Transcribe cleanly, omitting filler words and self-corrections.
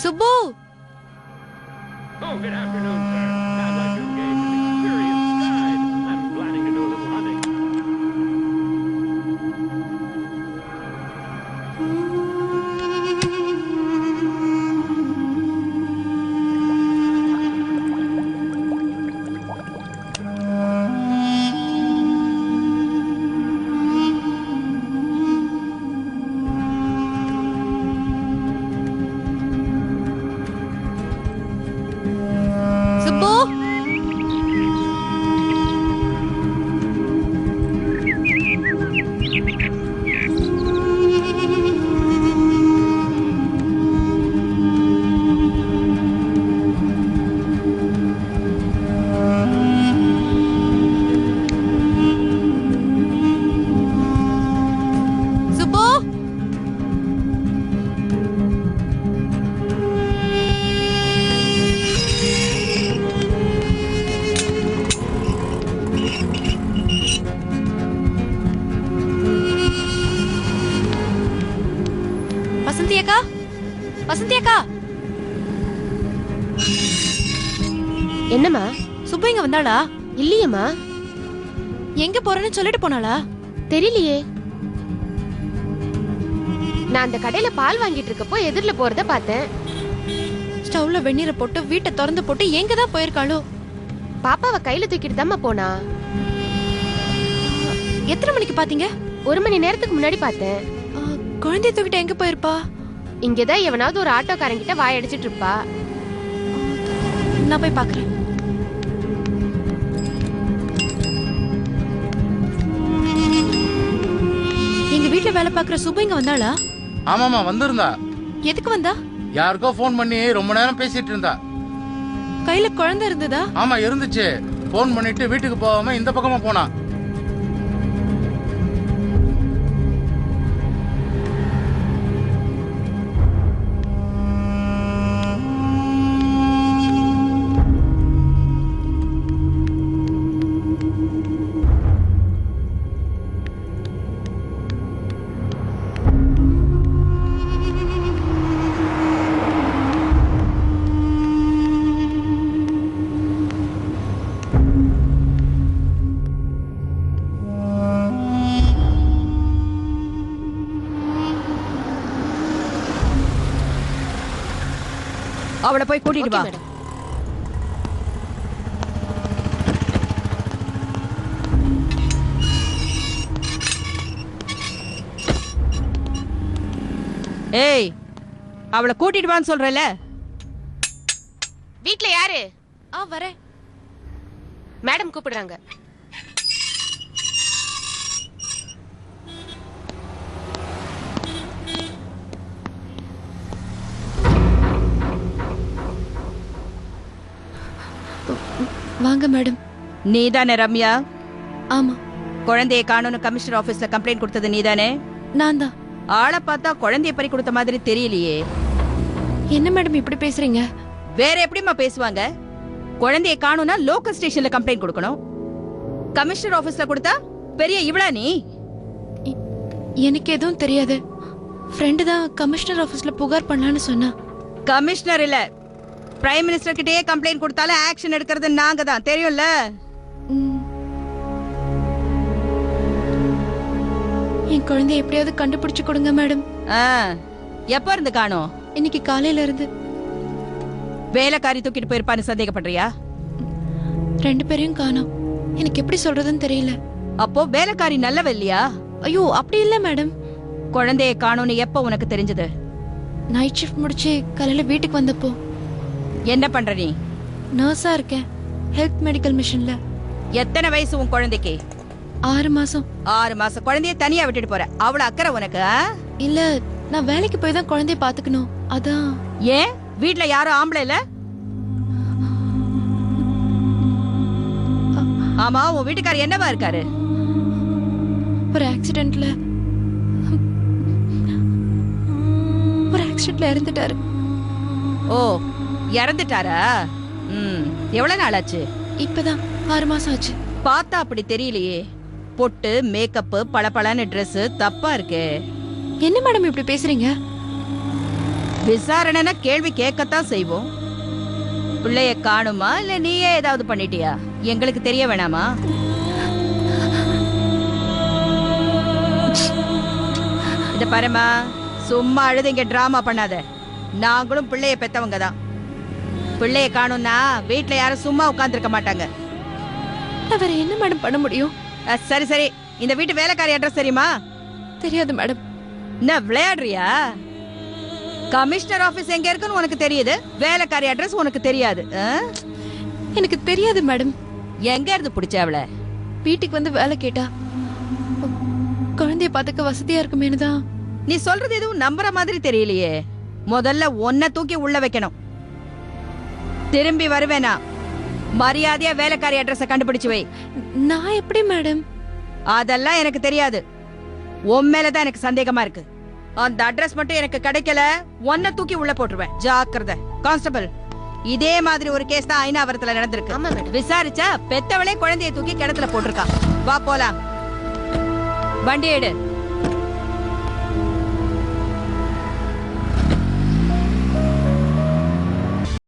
Subbu. Oh, good afternoon, sir. I'd like to engage an experienced guide. I'm planning to do a little hunting. Subbu. Subbu. Vasanthi அக்கா, வசந்தி அக்கா. என்னம்மா? சுப்பு இங்க வந்தாளா? இல்லையம்மா. எங்க போறேன்னு சொல்லிட்டு போனாளா? தெரியலையே. நான் அந்த கடையில பால் வாங்கிட்டு இருக்கப்போ எதிரில போறத பார்த்தேன். ஸ்டவ்ல வெந்நீரை போட்டு வீட்டை திறந்து போட்டு எங்க தான் போயிருக்காளோ? பாப்பாவை கையில தூக்கிட்டு தாம்மா போனா. எத்தனை மணிக்கு பாத்தீங்க? 1 மணி நேரத்துக்கு முன்னாடி பார்த்தேன். குழந்தைய தூக்கிட்டு எங்க போயிருப்பா? இங்கதான் எவனாவது ஒரு ஆட்டோக்காரங்கிட்ட வாய் அடிச்சிட்டு இருப்பா. நான் போய் பாக்குறேன். எங்க வீட்ல வேலை பாக்குற சுப்பு இங்க வந்தாளா? ஆமாமா வந்திருந்தா. எதுக்கு வந்தா? யாருக்கோ போன் பண்ணி ரொம்ப நேரம் பேசிட்டு இருந்தா. கையில குழந்தை இருந்ததா? ஆமா இருந்துச்சு. போன் பண்ணிட்டு வீட்டுக்கு போகாம இந்த பக்கமா போனா. அவளை போய் கூட்டிட்டு வா. ஏய், அவளை கூட்டிட்டு வான்னு சொல்றல. வீட்ல யாரு? வரேன். மேடம் கூப்பிடுறாங்க. வாங்க மேடம். நீதானே ரம்யா? ஆமா. குழந்தைய காணோன்னு கமிஷனர் ஆபீஸ்ல கம்ப்ளைண்ட் கொடுத்தது நீதானே? நான் தான். ஆளை பார்த்தா குழந்தைய பறி கொடுத்த மாதிரி தெரியலையே. என்ன மேடம் இப்படி பேசுறீங்க? வேற எப்படிமா பேசுவாங்க? குழந்தைய காணோம்னா லோக்கல் ஸ்டேஷன்ல கம்ப்ளைண்ட் கொடுக்கணும். கமிஷனர் ஆபீஸ்ல கொடுத்தா பெரிய இவளா நீ? எனக்கு எதுவும் தெரியாது. ஃப்ரெண்டு தான் கமிஷனர் ஆபீஸ்ல புகார் பண்ணலான்னு சொன்னா. கமிஷனர் இல்ல, பிரைம் மினிஸ்டர் கிட்டயே கம்ப்ளைண்ட் கொடுத்தாலும் ஆக்ஷன் எடுக்கிறது நாங்க தான், தெரியும்ல? என் குழந்தைய எப்படியாவது கண்டுபிடிச்சு கொடுங்க மேடம். எப்ப இருந்து காணோம்? இன்னைக்கு காலையில இருந்து. வேலைக்காரி தூக்கிட்டு போயிருப்பான்னு சந்தேகப்படுறியா? 2 பேரையும் காணோம். எனக்கு எப்படி சொல்றதுன்னு தெரியல. அப்போ வேலைக்காரி நல்லவ இல்லையா? ஐயோ அப்படி இல்ல மேடம். குழந்தைய காணோம்னு எப்ப உனக்கு தெரிஞ்சது? நைட் ஷிஃப்ட் முடிச்சு காலையில வீட்டுக்கு வந்தப்போ. என்ன பண்ற நீ? நர்ஸா இருக்கேன், ஹெல்த் மெடிக்கல் மிஷன்ல. எத்தனை வயசு உன் குழந்தைக்கு? 6 மாசம். 6 மாசம் குழந்தைய தனியா விட்டுட்டு போற, அவ்வளவு அக்கறை உனக்கு? இல்ல, நான் வேலைக்கு போய் தான் குழந்தைய பாத்துக்கணும், அதான். ஏன் வீட்ல யாரும் ஆம்பளை இல்ல? ஆமா, உன் வீட்டுக்காரர் என்னவா இருக்காரு? ஒரு ஆக்சிடென்ட்ல இறந்துட்டாரு. ஓ, இறந்துட்டாரா? எவ்வளவு நாள் ஆச்சு? இப்பதான் 6 மாசம் ஆச்சு. பார்த்தா அப்படி தெரியலையே. பொட்டு, மேக்கப், பளபளன்னு Dress தப்பா இருக்கே. என்ன மேடம் இப்படி பேசுறீங்க? விசாரணைனா கேள்வி கேட்கத்தான் செய்வோம். பிள்ளைய காணுமா இல்ல நீயே ஏதாவது பண்ணிட்டியா? எங்களுக்கு தெரிய வேணாமா? இத பாருமா, சும்மா அழுது இங்க டிராமா பண்ணாத. நாங்களும் பிள்ளைய பெத்தவங்க தான். பிள்ளைய காணும்னா வீட்டுல யாரும் சும்மா உட்கார்ந்துருக்க மாட்டாங்க. வேற என்ன மேடம் பண்ண முடியும்? சரி சரி, இந்த வீட்டு வேலைக்காரி அட்ரஸ் தெரியுமா? தெரியாது மேடம். என்ன விளையாடுறியா? கமிஷனர் ஆபீஸ் எங்க இருக்குன்னு உனக்கு தெரியுது, வேலைக்காரி அட்ரஸ் உனக்கு தெரியாது. எனக்கு தெரியாது மேடம். எங்க இருந்து பிடிச்ச அவள? வீட்டுக்கு வந்து வேலை கேட்டா குழந்தைய பாத்துக்க வசதியா இருக்குமேனு தான். நீ சொல்றது எதுவும் நம்புற மாதிரி தெரியலையே. முதல்ல ஒன்ன தூக்கி உள்ள வைக்கணும். திரும்பி வருவேனா மரியாதையா வேலைக்காரி அட்ரஸ கண்டுபிடிச்சு வை. நான் எப்படி மேடம்? அதெல்லாம் எனக்கு தெரியாது. உன் மேலதான் எனக்கு சந்தேகமா இருக்கு. அந்த அட்ரஸ் மட்டும் எனக்கு கிடைக்கல, ஒன்ன தூக்கி உள்ள போட்டுருவேன். ஜாக்கிரதை. கான்ஸ்டபிள், இதே மாதிரி ஒரு கேஸ் தான் ஐநாவரத்துல நடந்திருக்கு. ஆமா மேடம். விசாரிச்சா பெத்தவளே குழந்தைய தூக்கி கிணத்துல போட்டிருக்கா. வா போலாம். வண்டி எடு.